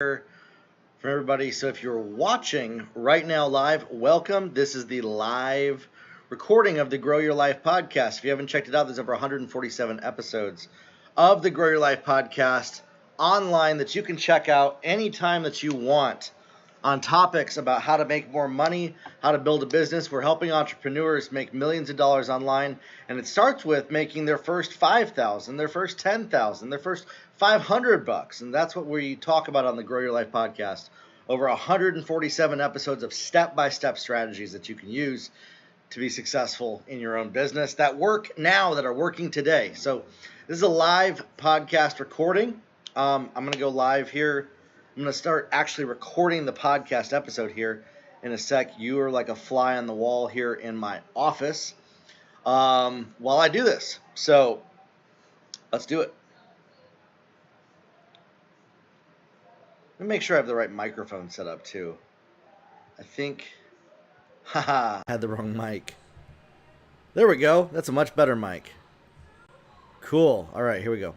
From everybody. So if you're watching right now live, welcome. This is the live recording of the Grow Your Life podcast. If you haven't checked it out, there's over 147 episodes of the Grow Your Life podcast online that you can check out anytime that you want on topics about how to make more money, how to build a business. We're helping entrepreneurs make millions of dollars online, and it starts with making their first 5,000, their first 10,000, their first $500, and that's what we talk about on the Grow Your Life podcast. Over 147 episodes of step-by-step strategies that you can use to be successful in your own business that work now, that are working today. So this is a live podcast recording. I'm going to go live here. I'm going to start actually recording the podcast episode here in a sec. You are like a fly on the wall here in my office while I do this. So let's do it. Let me make sure I have the right microphone set up too. I think, I had the wrong mic. There we go. That's a much better mic. Cool. All right, here we go.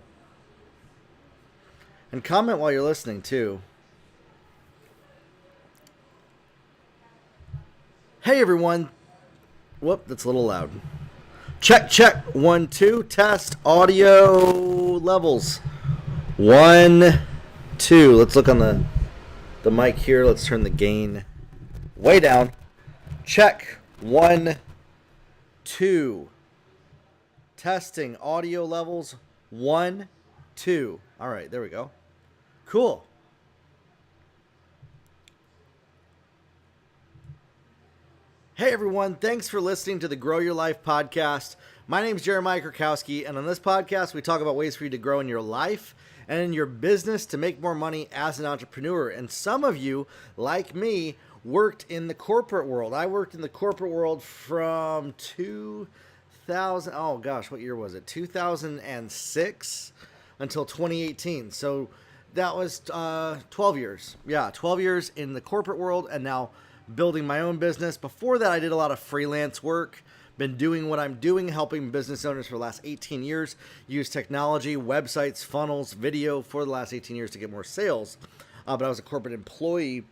And comment while you're listening too. Hey everyone. Whoop, that's a little loud. Check. 1, 2, test audio levels. 1, 2. Let's look on the mic here. Let's turn the gain way down. Check. 1, 2. Testing audio levels. 1, 2. All right, there we go. Cool. Hey everyone, thanks for listening to the Grow Your Life podcast. My name is Jeremiah Krakowski, and on this podcast we talk about ways for you to grow in your life and in your business to make more money as an entrepreneur. And some of you, like me, worked in the corporate world. I worked in the corporate world from 2000, oh gosh, what year was it? 2006 until 2018. So that was 12 years. Yeah, 12 years in the corporate world, and now building my own business. Before that, I did a lot of freelance work. Been doing what I'm doing, helping business owners for the last 18 years use technology, websites, funnels, video for the last 18 years to get more sales. But I was a corporate employee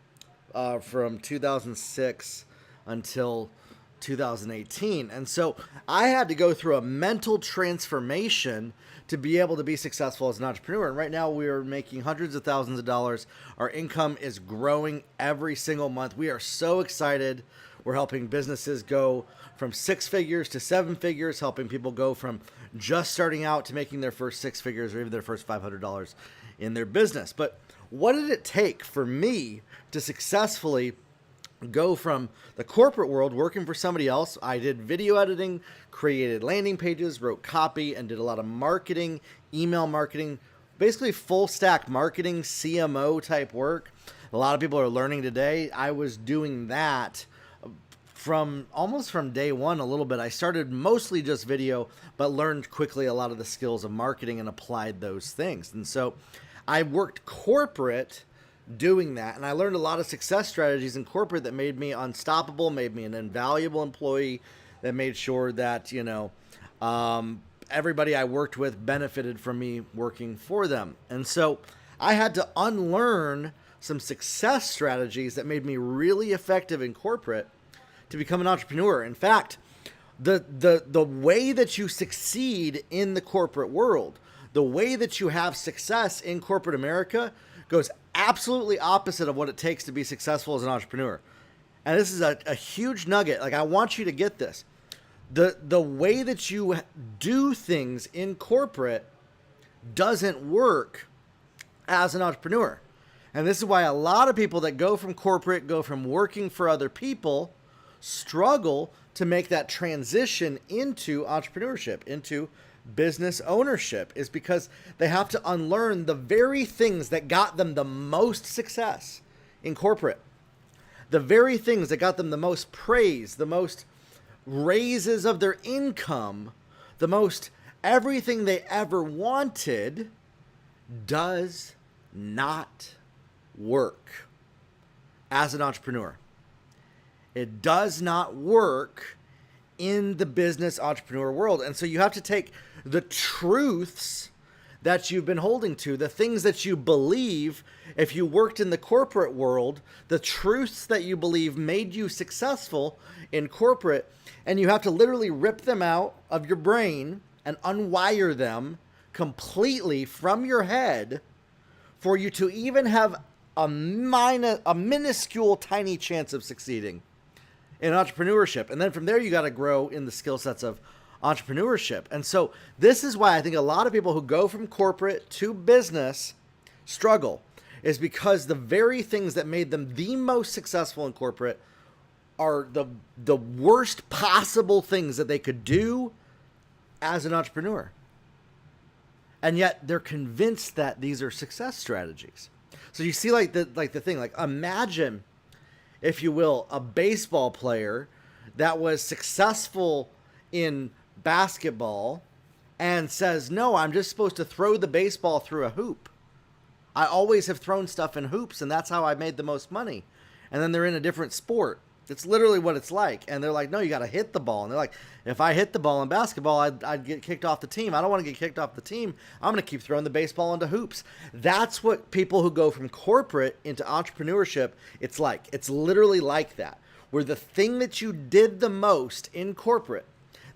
from 2006 until 2018. And so I had to go through a mental transformation to be able to be successful as an entrepreneur. And right now we are making hundreds of thousands of dollars. Our income is growing every single month. We are so excited. We're helping businesses go from 6 figures to 7 figures, helping people go from just starting out to making their first 6 figures or even their first $500 in their business. But what did it take for me to successfully go from the corporate world working for somebody else? I did video editing, created landing pages, wrote copy, and did a lot of marketing, email marketing, basically full stack marketing, CMO type work. A lot of people are learning today. I was doing that from day one a little bit. I started mostly just video, but learned quickly a lot of the skills of marketing and applied those things. And so I worked corporate doing that, and I learned a lot of success strategies in corporate that made me unstoppable, made me an invaluable employee, that made sure that everybody I worked with benefited from me working for them. And so I had to unlearn some success strategies that made me really effective in corporate to become an entrepreneur. In fact, the way that you succeed in the corporate world, the way that you have success in corporate America goes absolutely opposite of what it takes to be successful as an entrepreneur. And this is a huge nugget. Like, I want you to get this. The way that you do things in corporate doesn't work as an entrepreneur. And this is why a lot of people that go from corporate, go from working for other people, struggle to make that transition into entrepreneurship, into business ownership, is because they have to unlearn the very things that got them the most success in corporate, the very things that got them the most praise, the most raises of their income, the most everything they ever wanted, does not work as an entrepreneur. It does not work in the business entrepreneur world. And so you have to take the truths that you've been holding to, the things that you believe. If you worked in the corporate world, the truths that you believe made you successful in corporate, and you have to literally rip them out of your brain and unwire them completely from your head for you to even have a minuscule tiny chance of succeeding in entrepreneurship. And then from there, you got to grow in the skill sets of entrepreneurship. And so this is why I think a lot of people who go from corporate to business struggle, is because the very things that made them the most successful in corporate are the worst possible things that they could do as an entrepreneur. And yet they're convinced that these are success strategies. So you see the thing, imagine, if you will, a baseball player that was successful in basketball and says, no, I'm just supposed to throw the baseball through a hoop. I always have thrown stuff in hoops, and that's how I made the most money. And then they're in a different sport. It's literally what it's like. And they're like, no, you got to hit the ball. And they're like, if I hit the ball in basketball, I'd get kicked off the team. I don't want to get kicked off the team. I'm going to keep throwing the baseball into hoops. That's what people who go from corporate into entrepreneurship, it's like. It's literally like that, where the thing that you did the most in corporate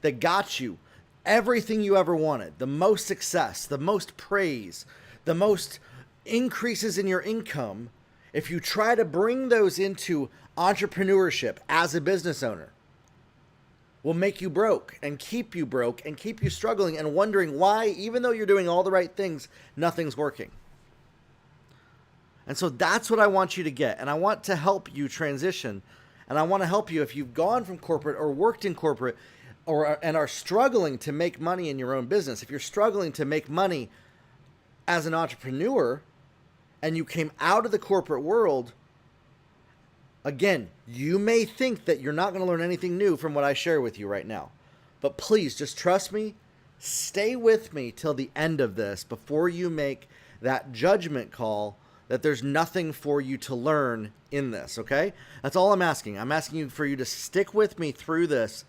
that got you everything you ever wanted, the most success, the most praise, the most increases in your income, if you try to bring those into entrepreneurship as a business owner, will make you broke and keep you struggling and wondering why, even though you're doing all the right things, nothing's working. And so that's what I want you to get. And I want to help you transition. And I want to help you if you've gone from corporate or worked in corporate and are struggling to make money in your own business. If you're struggling to make money as an entrepreneur and you came out of the corporate world, again, you may think that you're not going to learn anything new from what I share with you right now. But please, just trust me. Stay with me till the end of this before you make that judgment call that there's nothing for you to learn in this, okay? That's all I'm asking. I'm asking you for you to stick with me through this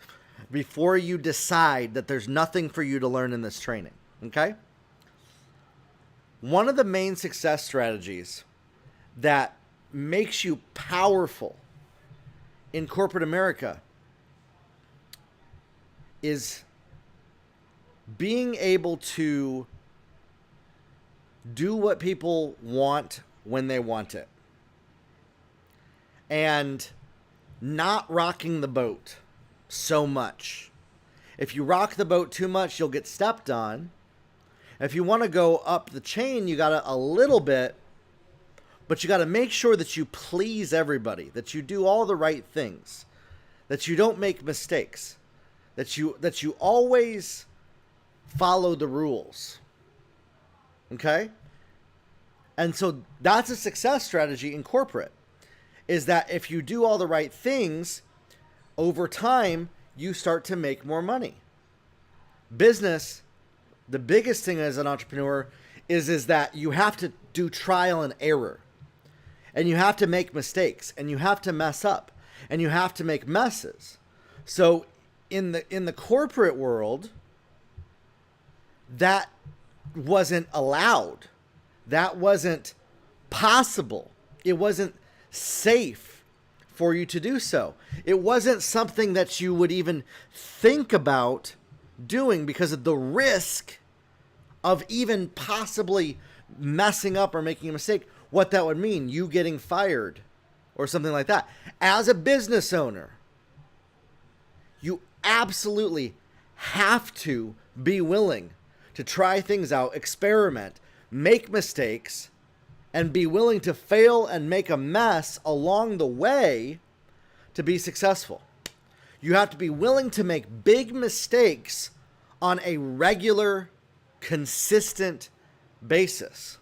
before you decide that there's nothing for you to learn in this training, okay? One of the main success strategies that makes you powerful in corporate America is being able to do what people want when they want it and not rocking the boat so much. If you rock the boat too much, you'll get stepped on. If you want to go up the chain, you got to a little bit, but you got to make sure that you please everybody, that you do all the right things, that you don't make mistakes, that you always follow the rules. Okay? And so that's a success strategy in corporate, is that if you do all the right things, over time, you start to make more money. Business, the biggest thing as an entrepreneur is that you have to do trial and error. And you have to make mistakes, and you have to mess up, and you have to make messes. So in the corporate world, that wasn't allowed. That wasn't possible. It wasn't safe for you to do so. It wasn't something that you would even think about doing because of the risk of even possibly messing up or making a mistake. What that would mean, you getting fired or something like that. As a business owner, you absolutely have to be willing to try things out, experiment, make mistakes, and be willing to fail and make a mess along the way to be successful. You have to be willing to make big mistakes on a regular, consistent basis.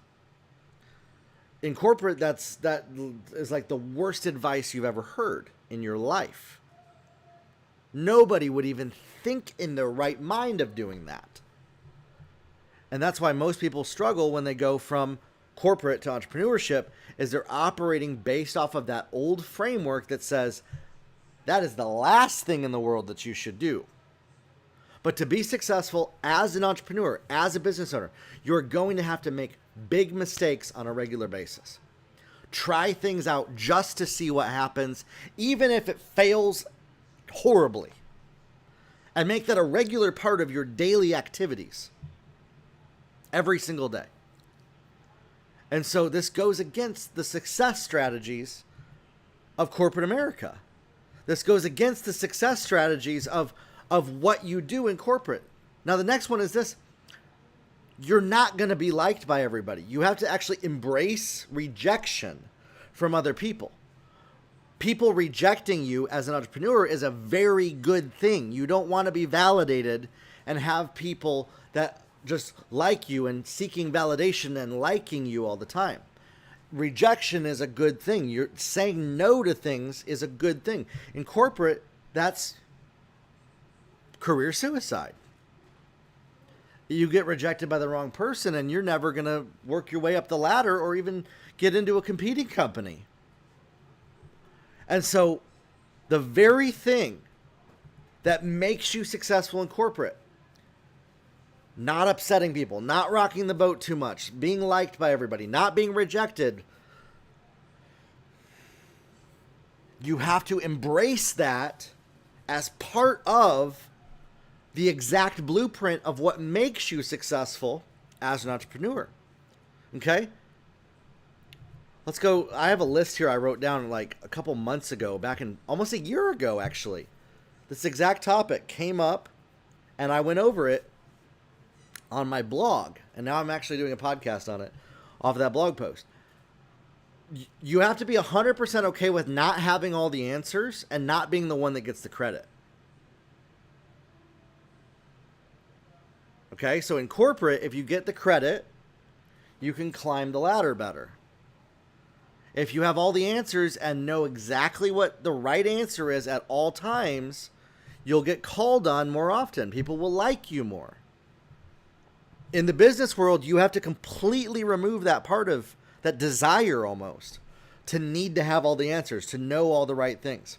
In corporate, that is like the worst advice you've ever heard in your life. Nobody would even think in their right mind of doing that. And that's why most people struggle when they go from corporate to entrepreneurship, is they're operating based off of that old framework that says that is the last thing in the world that you should do. But to be successful as an entrepreneur, as a business owner, you're going to have to make big mistakes on a regular basis. Try things out just to see what happens, even if it fails horribly. And make that a regular part of your daily activities every single day. And so this goes against the success strategies of corporate America. This goes against the success strategies of what you do in corporate. Now, the next one is this. You're not going to be liked by everybody. You have to actually embrace rejection from other people. People rejecting you as an entrepreneur is a very good thing. You don't want to be validated and have people that just like you and seeking validation and liking you all the time. Rejection is a good thing. You're saying no to things is a good thing. In corporate, that's career suicide. You get rejected by the wrong person and you're never going to work your way up the ladder or even get into a competing company. And so the very thing that makes you successful in corporate, not upsetting people, not rocking the boat too much, being liked by everybody, not being rejected, you have to embrace that as part of the exact blueprint of what makes you successful as an entrepreneur. Okay? Let's go. I have a list here I wrote down like a couple months ago, back in almost a year ago, actually. This exact topic came up and I went over it on my blog. And now I'm actually doing a podcast on it off of that blog post. You have to be 100% okay with not having all the answers and not being the one that gets the credit. Okay, so in corporate, if you get the credit, you can climb the ladder better. If you have all the answers and know exactly what the right answer is at all times, you'll get called on more often. People will like you more. In the business world, you have to completely remove that part of that desire almost to need to have all the answers, to know all the right things,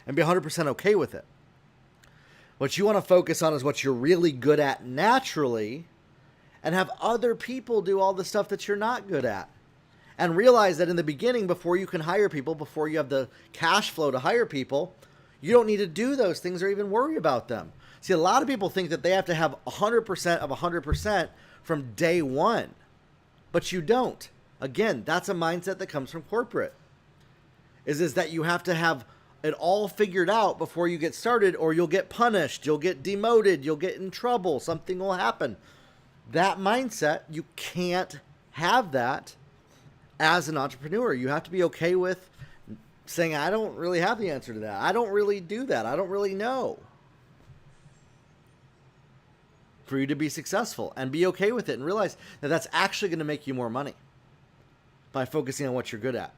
and be 100% okay with it. What you want to focus on is what you're really good at naturally and have other people do all the stuff that you're not good at. And realize that in the beginning, before you can hire people, before you have the cash flow to hire people, you don't need to do those things or even worry about them. See, a lot of people think that they have to have 100% of 100% from day one, but you don't. Again, that's a mindset that comes from corporate. Is that you have to have it all figured out before you get started, or you'll get punished, you'll get demoted, you'll get in trouble, something will happen. That mindset, you can't have that as an entrepreneur. You have to be okay with saying, I don't really have the answer to that. I don't really do that. I don't really know. For you to be successful and be okay with it and realize that that's actually going to make you more money by focusing on what you're good at.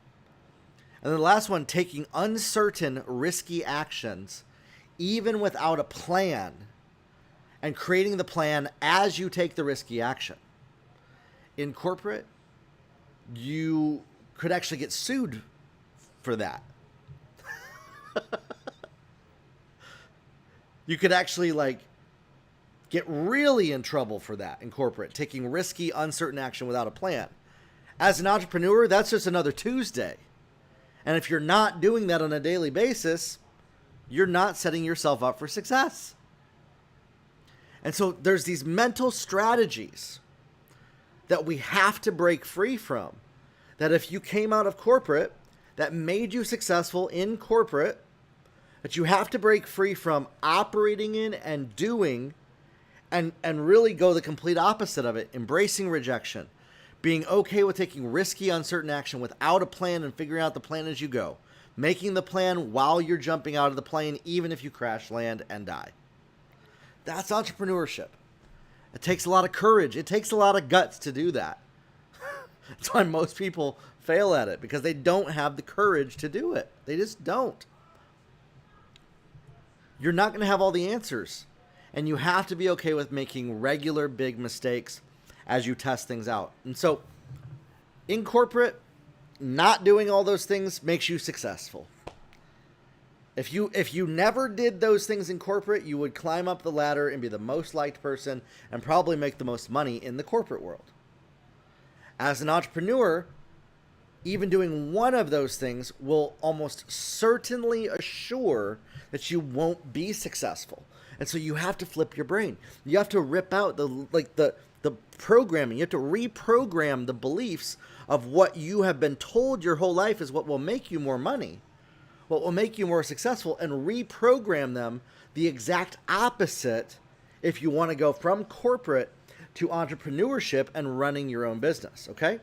And then the last one, taking uncertain, risky actions, even without a plan, and creating the plan as you take the risky action. In corporate, you could actually get sued for that. You could actually get really in trouble for that in corporate, taking risky, uncertain action without a plan. As an entrepreneur, that's just another Tuesday. And if you're not doing that on a daily basis, you're not setting yourself up for success. And so there's these mental strategies that we have to break free from. That if you came out of corporate, that made you successful in corporate, that you have to break free from operating in and doing and really go the complete opposite of it, embracing rejection, being okay with taking risky, uncertain action without a plan and figuring out the plan as you go, making the plan while you're jumping out of the plane, even if you crash land and die. That's entrepreneurship. It takes a lot of courage. It takes a lot of guts to do that. That's why most people fail at it, because they don't have the courage to do it. They just don't. You're not going to have all the answers. And you have to be okay with making regular big mistakes as you test things out. And so in corporate, not doing all those things makes you successful. If you never did those things in corporate, you would climb up the ladder and be the most liked person and probably make the most money in the corporate world. As an entrepreneur, even doing one of those things will almost certainly assure that you won't be successful. And so you have to flip your brain. You have to rip out the programming. You have to reprogram the beliefs of what you have been told your whole life is what will make you more money, what will make you more successful, and reprogram them the exact opposite if you want to go from corporate to entrepreneurship and running your own business, okay?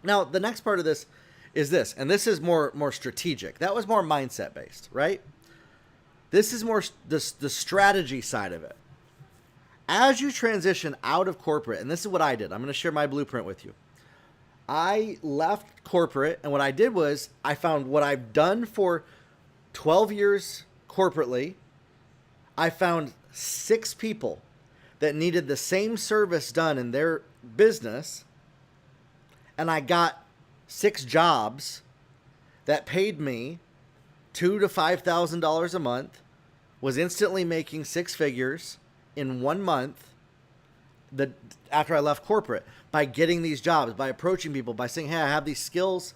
Now, the next part of this is this, and this is more strategic. That was more mindset based, right? This is more the strategy side of it. As you transition out of corporate, and this is what I did. I'm going to share my blueprint with you. I left corporate, and what I did was I found what I've done for 12 years corporately. I found 6 people that needed the same service done in their business, and I got 6 jobs that paid me $2,000 to $5,000 a month, was instantly making 6 figures in 1 month after I left corporate by getting these jobs, by approaching people, by saying, hey, I have these skills.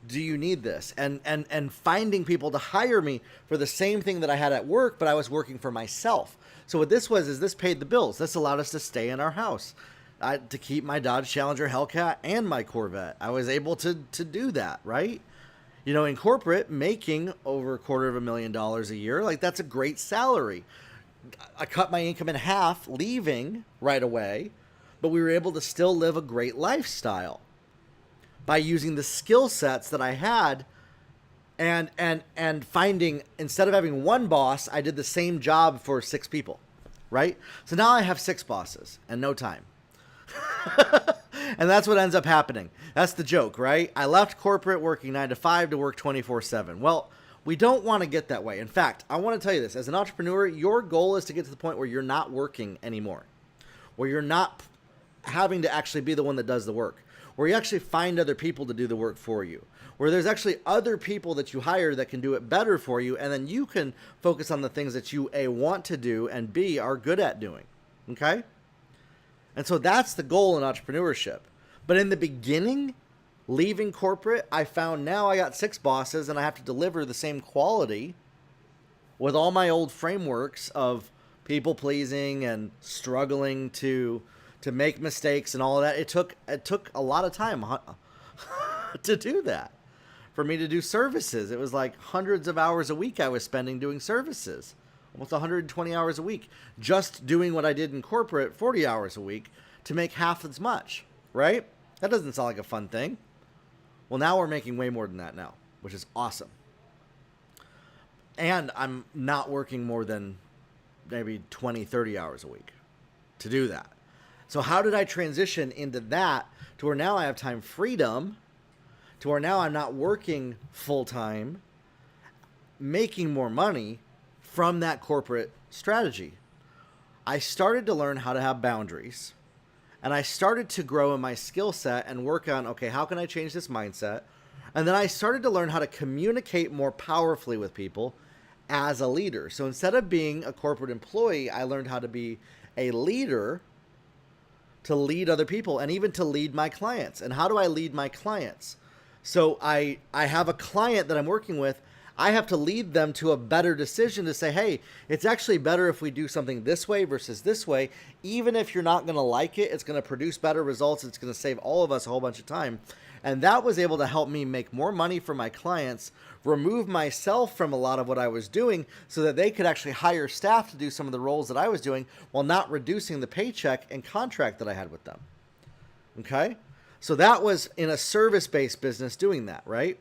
Do you need this? And finding people to hire me for the same thing that I had at work, but I was working for myself. So what this was is this paid the bills. This allowed us to stay in our house, to keep my Dodge Challenger Hellcat and my Corvette. I was able to do that, right? You know, in corporate, making over $250,000 a year, like that's a great salary. I cut my income in half leaving right away, but we were able to still live a great lifestyle by using the skill sets that I had and finding, instead of having one boss, I did the same job for 6 people, right? So now I have 6 bosses and no time. And that's what ends up happening. That's the joke, right? I left corporate working 9 to 5 to work 24/7. Well, we don't want to get that way. In fact, I want to tell you this. As an entrepreneur, your goal is to get to the point where you're not working anymore, where you're not having to actually be the one that does the work, where you actually find other people to do the work for you, where there's actually other people that you hire that can do it better for you, and then you can focus on the things that you, A, want to do, and B, are good at doing, okay? And so that's the goal in entrepreneurship. But in the beginning, leaving corporate, I found now I got 6 bosses and I have to deliver the same quality with all my old frameworks of people pleasing and struggling to make mistakes and all of that. It took a lot of time to do that. For me to do services, it was like hundreds of hours a week I was spending doing services. Almost 120 hours a week, just doing what I did in corporate, 40 hours a week, to make half as much, right? That doesn't sound like a fun thing. Well, now we're making way more than that now, which is awesome. And I'm not working more than maybe 20, 30 hours a week to do that. So how did I transition into that to where now I have time freedom, to where now I'm not working full time, making more money from that corporate strategy? I started to learn how to have boundaries, and I started to grow in my skill set and work on, okay, how can I change this mindset? And then I started to learn how to communicate more powerfully with people as a leader. So instead of being a corporate employee, I learned how to be a leader, to lead other people, and even to lead my clients. And how do I lead my clients? So I have a client that I'm working with. I have to lead them to a better decision to say, hey, it's actually better if we do something this way versus this way. Even if you're not going to like it, it's going to produce better results. It's going to save all of us a whole bunch of time. And that was able to help me make more money for my clients, remove myself from a lot of what I was doing so that they could actually hire staff to do some of the roles that I was doing while not reducing the paycheck and contract that I had with them. Okay? So that was in a service-based business doing that, right?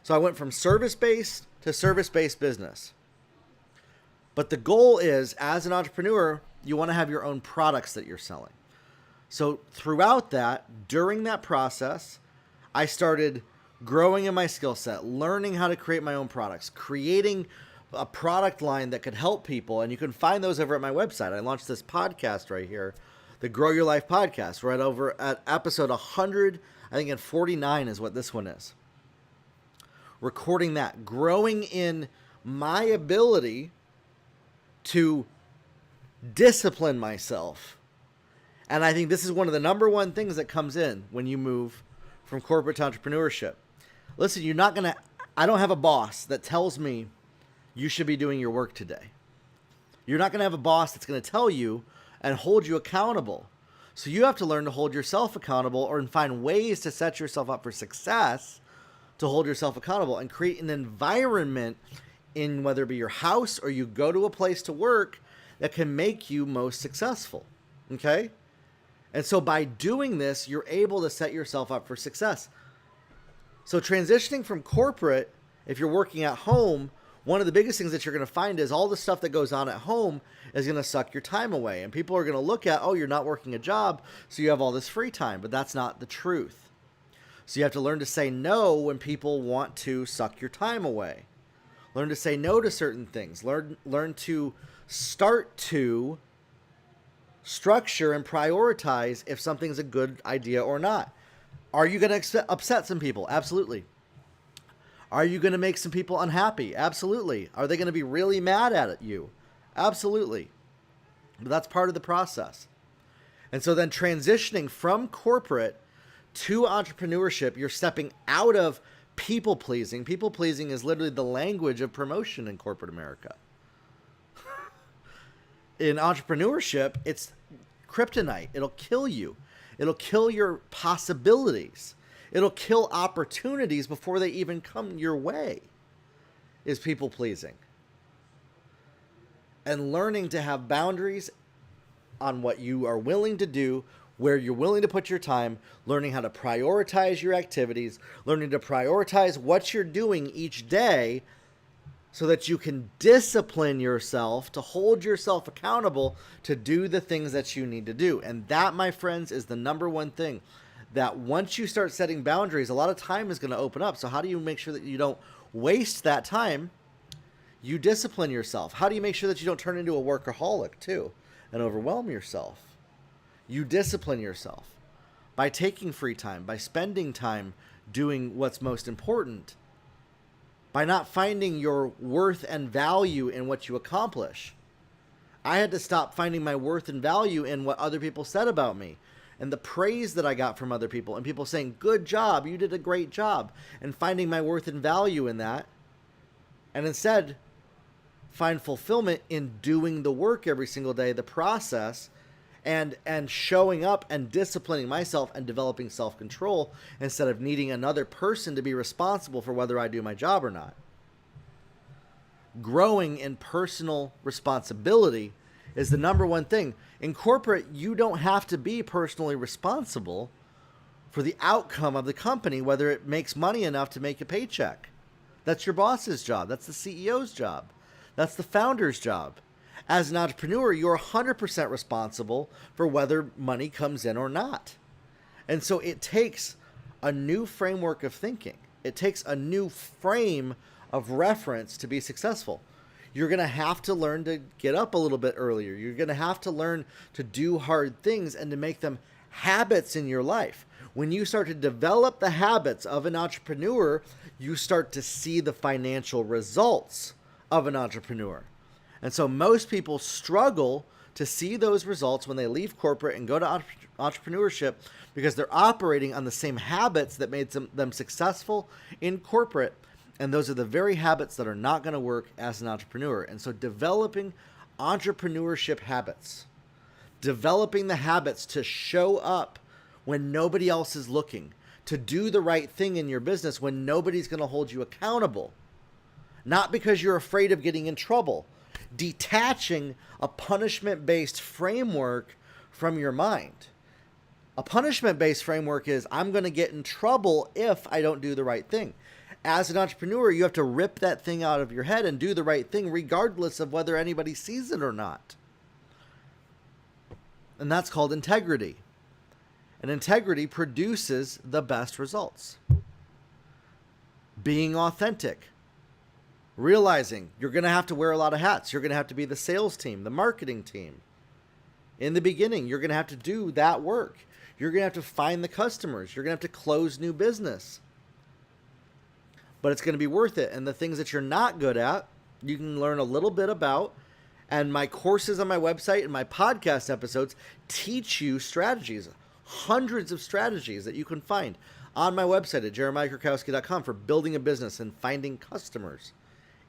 So I went from service-based to service-based business. But the goal is, as an entrepreneur, you want to have your own products that you're selling. So throughout that, during that process, I started growing in my skill set, learning how to create my own products, creating a product line that could help people. And you can find those over at my website. I launched this podcast right here, the Grow Your Life podcast, right over at episode 100, I think, and 49 is what this one is. Recording that, growing in my ability to discipline myself. And I think this is one of the number one things that comes in when you move from corporate to entrepreneurship. Listen, I don't have a boss that tells me you should be doing your work today. You're not going to have a boss that's going to tell you and hold you accountable. So you have to learn to hold yourself accountable or find ways to set yourself up for success to hold yourself accountable and create an environment in whether it be your house or you go to a place to work that can make you most successful. Okay? And so by doing this, you're able to set yourself up for success. So transitioning from corporate, if you're working at home, one of the biggest things that you're going to find is all the stuff that goes on at home is going to suck your time away. And people are going to look at, oh, you're not working a job, so you have all this free time. But that's not the truth. So you have to learn to say no when people want to suck your time away. Learn to say no to certain things. Learn to start to structure and prioritize if something's a good idea or not. Are you going to upset some people? Absolutely. Are you going to make some people unhappy? Absolutely. Are they going to be really mad at you? Absolutely. But that's part of the process. And so then transitioning from corporate to entrepreneurship, you're stepping out of people pleasing. People pleasing is literally the language of promotion in corporate America. In entrepreneurship, it's kryptonite. It'll kill you. It'll kill your possibilities. It'll kill opportunities before they even come your way, is people pleasing. And learning to have boundaries on what you are willing to do, where you're willing to put your time, learning how to prioritize your activities, learning to prioritize what you're doing each day so that you can discipline yourself to hold yourself accountable to do the things that you need to do. And that, my friends, is the number one thing. That once you start setting boundaries, a lot of time is going to open up. So how do you make sure that you don't waste that time? You discipline yourself. How do you make sure that you don't turn into a workaholic too and overwhelm yourself? You discipline yourself by taking free time, by spending time doing what's most important, by not finding your worth and value in what you accomplish. I had to stop finding my worth and value in what other people said about me and the praise that I got from other people and people saying, good job, you did a great job, and finding my worth and value in that. And instead, find fulfillment in doing the work every single day, the process, and showing up and disciplining myself and developing self-control instead of needing another person to be responsible for whether I do my job or not. Growing in personal responsibility is the number one thing. In corporate, you don't have to be personally responsible for the outcome of the company, whether it makes money enough to make a paycheck. That's your boss's job. That's the CEO's job. That's the founder's job. As an entrepreneur, you're 100% responsible for whether money comes in or not. And so it takes a new framework of thinking. It takes a new frame of reference to be successful. You're going to have to learn to get up a little bit earlier. You're going to have to learn to do hard things and to make them habits in your life. When you start to develop the habits of an entrepreneur, you start to see the financial results of an entrepreneur. And so most people struggle to see those results when they leave corporate and go to entrepreneurship because they're operating on the same habits that made them successful in corporate. And those are the very habits that are not going to work as an entrepreneur. And so developing entrepreneurship habits, developing the habits to show up when nobody else is looking, to do the right thing in your business when nobody's going to hold you accountable, not because you're afraid of getting in trouble, detaching a punishment-based framework from your mind. A punishment-based framework is, I'm going to get in trouble if I don't do the right thing. As an entrepreneur, you have to rip that thing out of your head and do the right thing regardless of whether anybody sees it or not. And that's called integrity. And integrity produces the best results. Being authentic. Realizing you're going to have to wear a lot of hats. You're going to have to be the sales team, the marketing team. In the beginning, you're going to have to do that work. You're going to have to find the customers. You're going to have to close new business. But it's going to be worth it. And the things that you're not good at, you can learn a little bit about. And my courses on my website and my podcast episodes teach you strategies, hundreds of strategies that you can find on my website at jeremiahkrakowski.com for building a business and finding customers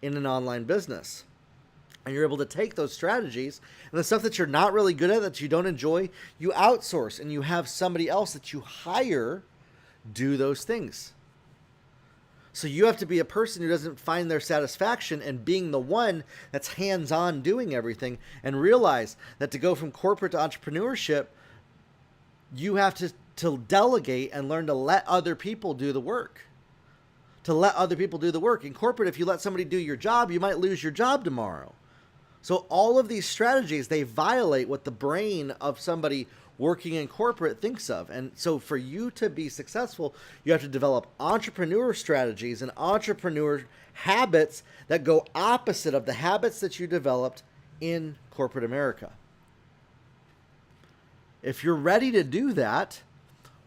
in an online business. And you're able to take those strategies and the stuff that you're not really good at, that you don't enjoy, you outsource and you have somebody else that you hire do those things. So you have to be a person who doesn't find their satisfaction in being the one that's hands-on doing everything, and realize that to go from corporate to entrepreneurship, you have to delegate and learn to let other people do the work. To let other people do the work. In corporate, if you let somebody do your job, you might lose your job tomorrow. So all of these strategies, they violate what the brain of somebody working in corporate thinks of. And so for you to be successful, you have to develop entrepreneur strategies and entrepreneur habits that go opposite of the habits that you developed in corporate America. If you're ready to do that,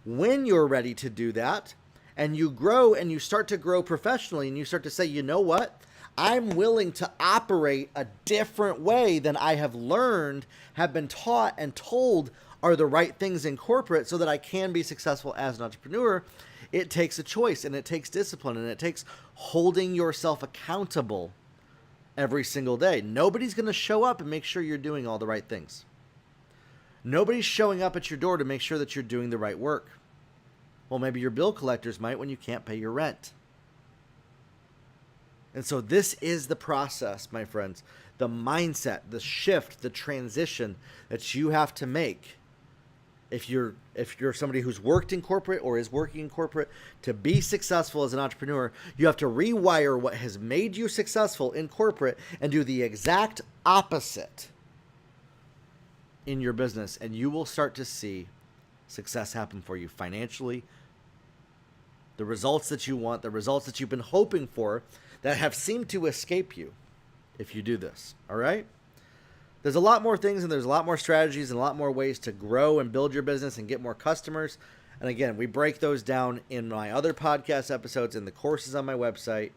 when you're ready to do that, and you grow and you start to grow professionally and you start to say, you know what? I'm willing to operate a different way than I have learned, have been taught and told are the right things in corporate so that I can be successful as an entrepreneur. It takes a choice, and it takes discipline, and it takes holding yourself accountable every single day. Nobody's going to show up and make sure you're doing all the right things. Nobody's showing up at your door to make sure that you're doing the right work. Well, maybe your bill collectors might when you can't pay your rent. And so this is the process, my friends, the mindset, the shift, the transition that you have to make. If you're somebody who's worked in corporate or is working in corporate, to be successful as an entrepreneur, you have to rewire what has made you successful in corporate and do the exact opposite in your business, and you will start to see success happen for you financially. The results that you want, the results that you've been hoping for that have seemed to escape you if you do this. All right? There's a lot more things, and there's a lot more strategies and a lot more ways to grow and build your business and get more customers. And again, we break those down in my other podcast episodes and the courses on my website.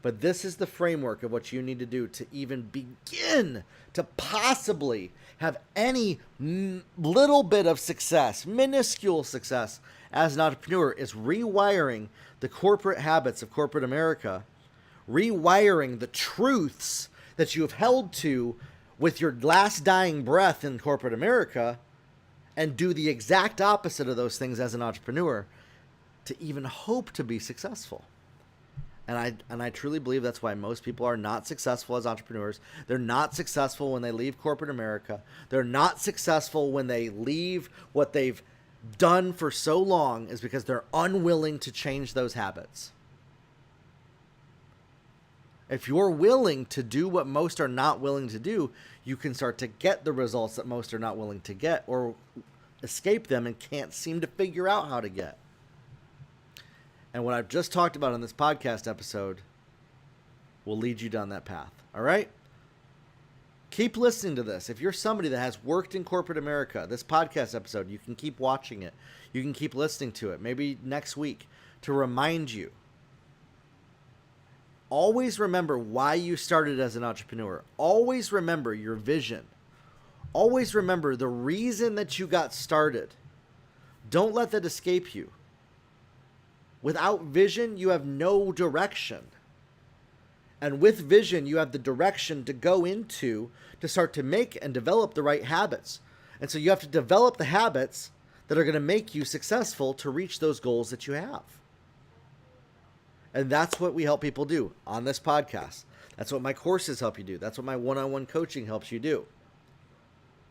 But this is the framework of what you need to do to even begin to possibly have any little bit of success, minuscule success as an entrepreneur, is rewiring the corporate habits of corporate America, rewiring the truths that you have held to with your last dying breath in corporate America, and do the exact opposite of those things as an entrepreneur to even hope to be successful. And I truly believe that's why most people are not successful as entrepreneurs. They're not successful when they leave corporate America. They're not successful when they leave what they've done for so long, is because they're unwilling to change those habits. If you're willing to do what most are not willing to do, you can start to get the results that most are not willing to get, or escape them and can't seem to figure out how to get. And what I've just talked about in this podcast episode will lead you down that path. All right? Keep listening to this. If you're somebody that has worked in corporate America, this podcast episode, you can keep watching it. You can keep listening to it, maybe next week, to remind you. Always remember why you started as an entrepreneur. Always remember your vision. Always remember the reason that you got started. Don't let that escape you. Without vision, you have no direction. And with vision, you have the direction to go into to start to make and develop the right habits. And so you have to develop the habits that are going to make you successful to reach those goals that you have. And that's what we help people do on this podcast. That's what my courses help you do. That's what my one-on-one coaching helps you do.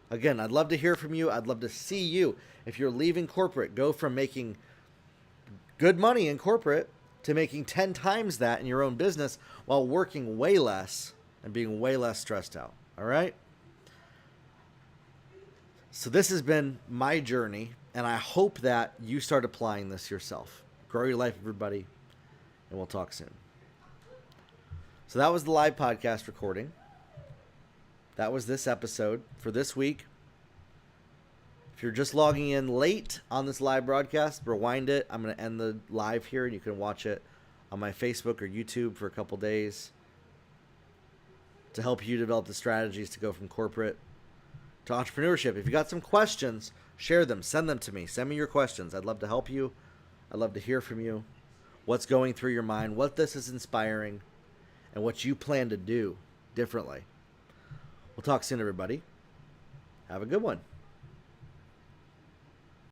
Again, I'd love to hear from you. I'd love to see you. If you're leaving corporate, go from making good money in corporate to making 10 times that in your own business while working way less and being way less stressed out. All right? So this has been my journey, and I hope that you start applying this yourself. Grow your life, everybody, and we'll talk soon. So that was the live podcast recording. That was this episode for this week. If you're just logging in late on this live broadcast, rewind it. I'm going to end the live here, and you can watch it on my Facebook or YouTube for a couple days. to help you develop the strategies to go from corporate to entrepreneurship. If you got some questions, share them. Send them to me. Send me your questions. I'd love to help you. I'd love to hear from you. What's going through your mind, what this is inspiring, and what you plan to do differently. We'll talk soon, everybody. Have a good one.